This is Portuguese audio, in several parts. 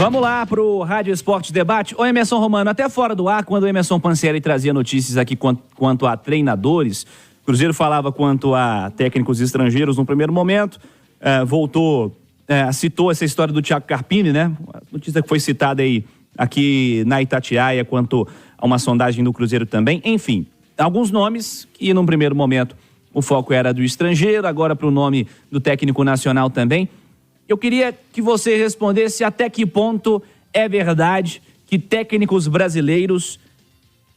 Vamos lá pro Rádio Esporte Debate. Ô Emerson Romano, até fora do ar, quando o Emerson Pancelli trazia notícias aqui quanto a treinadores, o Cruzeiro falava quanto a técnicos estrangeiros no primeiro momento, citou essa história do Thiago Carpini, né? A notícia que foi citada aí aqui na Itatiaia quanto a uma sondagem do Cruzeiro também. Enfim, alguns nomes que num primeiro momento o foco era do estrangeiro, agora para o nome do técnico nacional também. Eu queria que você respondesse até que ponto é verdade que técnicos brasileiros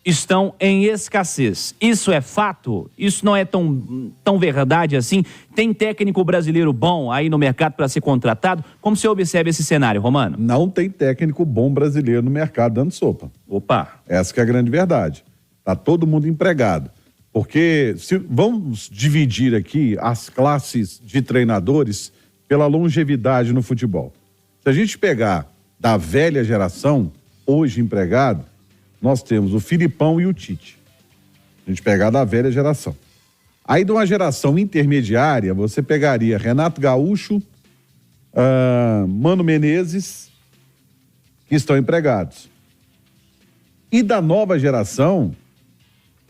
estão em escassez. Isso é fato? Isso não é tão verdade assim? Tem técnico brasileiro bom aí no mercado para ser contratado? Como você observa esse cenário, Romano? Não tem técnico bom brasileiro no mercado dando sopa. Opa! Essa que é a grande verdade. Tá todo mundo empregado. Porque vamos dividir aqui as classes de treinadores pela longevidade no futebol. Se a gente pegar da velha geração, hoje empregado, nós temos o Filipão e o Tite. A gente pegar da velha geração. Aí de uma geração intermediária, você pegaria Renato Gaúcho, Mano Menezes, que estão empregados. E da nova geração,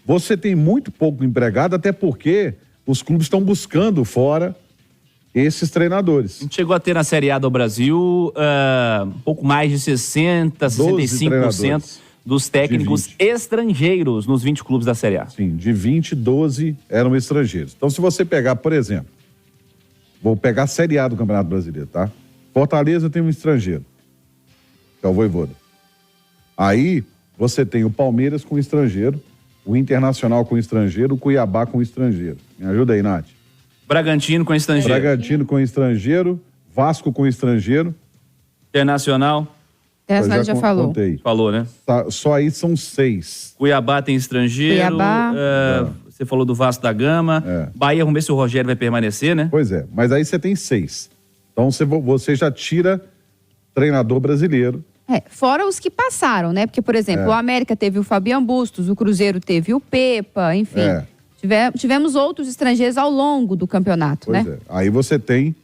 você tem muito pouco empregado, até porque os clubes estão buscando fora esses treinadores. A gente chegou a ter na Série A do Brasil um pouco mais de 60%, 65% dos técnicos estrangeiros nos 20 clubes da Série A. Sim, de 20, 12 eram estrangeiros. Então, se você pegar, por exemplo, vou pegar a Série A do Campeonato Brasileiro, tá? Fortaleza tem um estrangeiro, que é o Vojvoda. Aí, você tem o Palmeiras com estrangeiro, o Internacional com estrangeiro, o Cuiabá com estrangeiro. Me ajuda aí, Nath. Bragantino com estrangeiro. Bragantino com estrangeiro, Vasco com estrangeiro. Internacional. Internacional já falou. Contei. Falou, né? Só aí são 6. Cuiabá tem estrangeiro. Cuiabá. Você falou do Vasco da Gama. Bahia, vamos ver se o Rogério vai permanecer, né? Pois é, mas aí você tem 6. Então você já tira treinador brasileiro. Fora os que passaram, né? Porque, por exemplo, o América teve o Fabian Bustos, o Cruzeiro teve o Pepa, enfim. Tivemos outros estrangeiros ao longo do campeonato, pois né? Aí você tem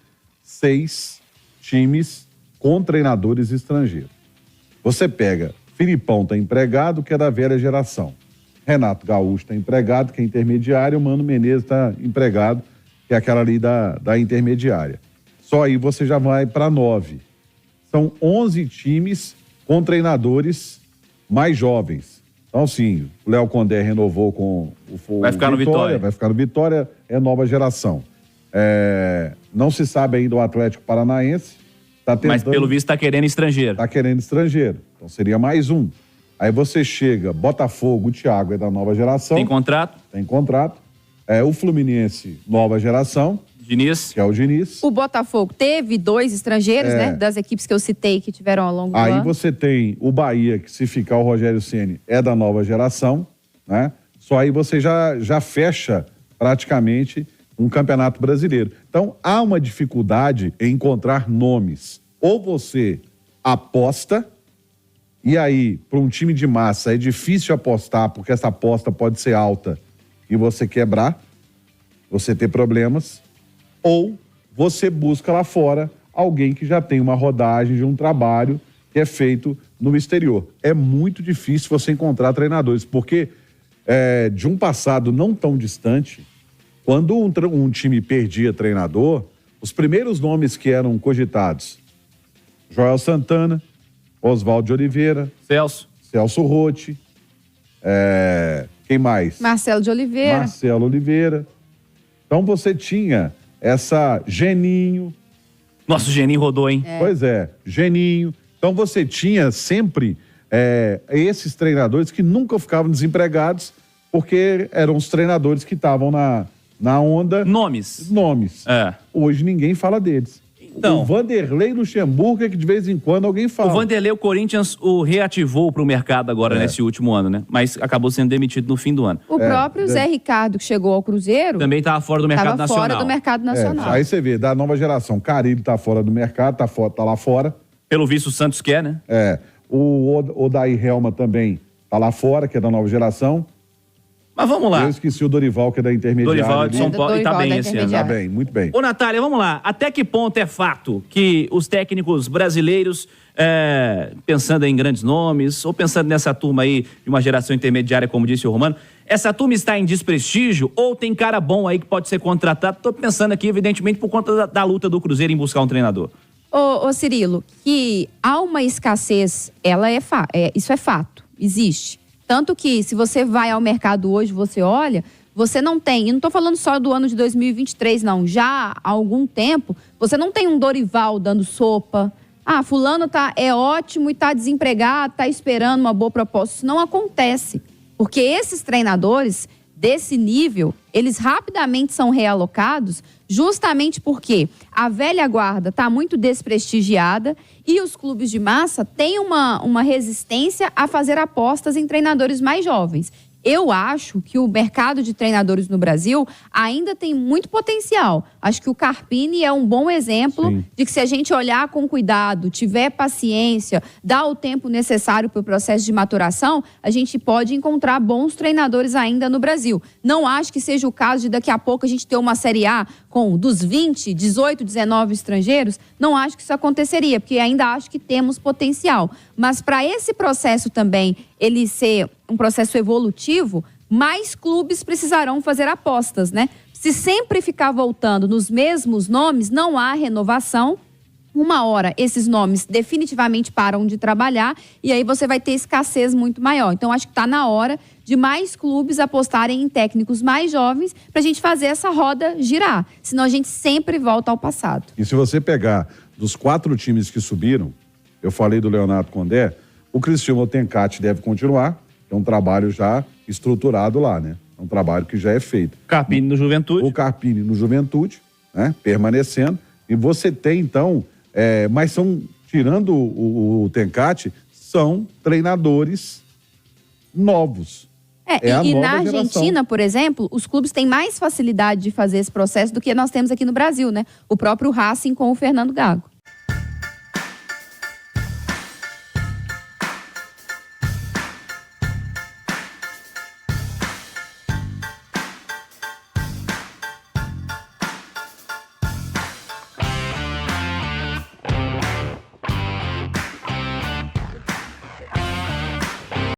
6 times com treinadores estrangeiros. Você pega, Filipão tá empregado, que é da velha geração. Renato Gaúcho tá empregado, que é intermediário. O Mano Menezes tá empregado, que é aquela ali da intermediária. Só aí você já vai para 9. São 11 times com treinadores mais jovens. Então, sim, o Léo Condé renovou com o vai ficar no Vitória. Vai ficar no Vitória, é nova geração. Não se sabe ainda o Atlético Paranaense. Mas, pelo visto, está querendo estrangeiro. Está querendo estrangeiro. Então, seria mais um. Aí você chega, Botafogo, o Thiago é da nova geração. Tem contrato? Tem contrato. O Fluminense, nova geração. Diniz. Que é o Diniz. O Botafogo teve 2 estrangeiros, né? Das equipes que eu citei que tiveram ao longo do ano. Aí você tem o Bahia, que se ficar o Rogério Ceni é da nova geração, né? Só aí você já fecha praticamente um campeonato brasileiro. Então, há uma dificuldade em encontrar nomes. Ou você aposta, e aí, para um time de massa, é difícil apostar, porque essa aposta pode ser alta e você quebrar, você ter problemas. Ou você busca lá fora alguém que já tem uma rodagem de um trabalho que é feito no exterior. É muito difícil você encontrar treinadores, porque de um passado não tão distante, quando um time perdia treinador, os primeiros nomes que eram cogitados, Joel Santana, Oswaldo de Oliveira, Celso Rotti, quem mais? Marcelo de Oliveira. Marcelo Oliveira. Então você tinha essa Geninho. Nossa, o Geninho rodou, hein? Pois é, Geninho. Então você tinha sempre esses treinadores que nunca ficavam desempregados, porque eram os treinadores que estavam na onda. Nomes. Hoje ninguém fala deles. Então, o Vanderlei Luxemburgo é que de vez em quando alguém fala. O Vanderlei, o Corinthians o reativou para o mercado agora nesse último ano, né? Mas acabou sendo demitido no fim do ano. O próprio Zé Ricardo, que chegou ao Cruzeiro... Também estava fora do mercado nacional. Fora do mercado nacional. Aí você vê, da nova geração, Carille tá fora do mercado, tá lá fora. Pelo visto, o Santos quer, né? O Odair Helma também tá lá fora, que é da nova geração. Mas vamos lá. Eu esqueci o Dorival, que é da Intermediária. Dorival de São Paulo, e tá bem esse ano. Tá bem, muito bem. Ô, Natália, vamos lá. Até que ponto é fato que os técnicos brasileiros, pensando em grandes nomes, ou pensando nessa turma aí de uma geração intermediária, como disse o Romano, essa turma está em desprestígio ou tem cara bom aí que pode ser contratado? Tô pensando aqui, evidentemente, por conta da luta do Cruzeiro em buscar um treinador. Ô Cirilo, que há uma escassez, isso é fato, existe. Tanto que se você vai ao mercado hoje, você olha, você não tem, e não estou falando só do ano de 2023 não, já há algum tempo, você não tem um Dorival dando sopa. Ah, fulano é ótimo e está desempregado, está esperando uma boa proposta. Isso não acontece, porque esses treinadores desse nível, eles rapidamente são realocados justamente porque a velha guarda está muito desprestigiada e os clubes de massa têm uma resistência a fazer apostas em treinadores mais jovens. Eu acho que o mercado de treinadores no Brasil ainda tem muito potencial. Acho que o Carpini é um bom exemplo Sim. de que se a gente olhar com cuidado, tiver paciência, dar o tempo necessário para o processo de maturação, a gente pode encontrar bons treinadores ainda no Brasil. Não acho que seja o caso de daqui a pouco a gente ter uma Série A com dos 20, 18, 19 estrangeiros. Não acho que isso aconteceria, porque ainda acho que temos potencial. Mas para esse processo também, ele ser um processo evolutivo, mais clubes precisarão fazer apostas, né? Se sempre ficar voltando nos mesmos nomes, não há renovação. Uma hora, esses nomes definitivamente param de trabalhar e aí você vai ter escassez muito maior. Então, acho que está na hora de mais clubes apostarem em técnicos mais jovens para a gente fazer essa roda girar. Senão, a gente sempre volta ao passado. E se você pegar dos 4 times que subiram, eu falei do Leonardo Condé, o Cristiano Tencati deve continuar. É um trabalho já estruturado lá, né? É um trabalho que já é feito. Carpini no Juventude. O Carpini no Juventude, né? Permanecendo. E você tem, então... mas são, tirando o Tencati, são treinadores novos. E na Argentina, por exemplo, os clubes têm mais facilidade de fazer esse processo do que nós temos aqui no Brasil, né? O próprio Racing com o Fernando Gago.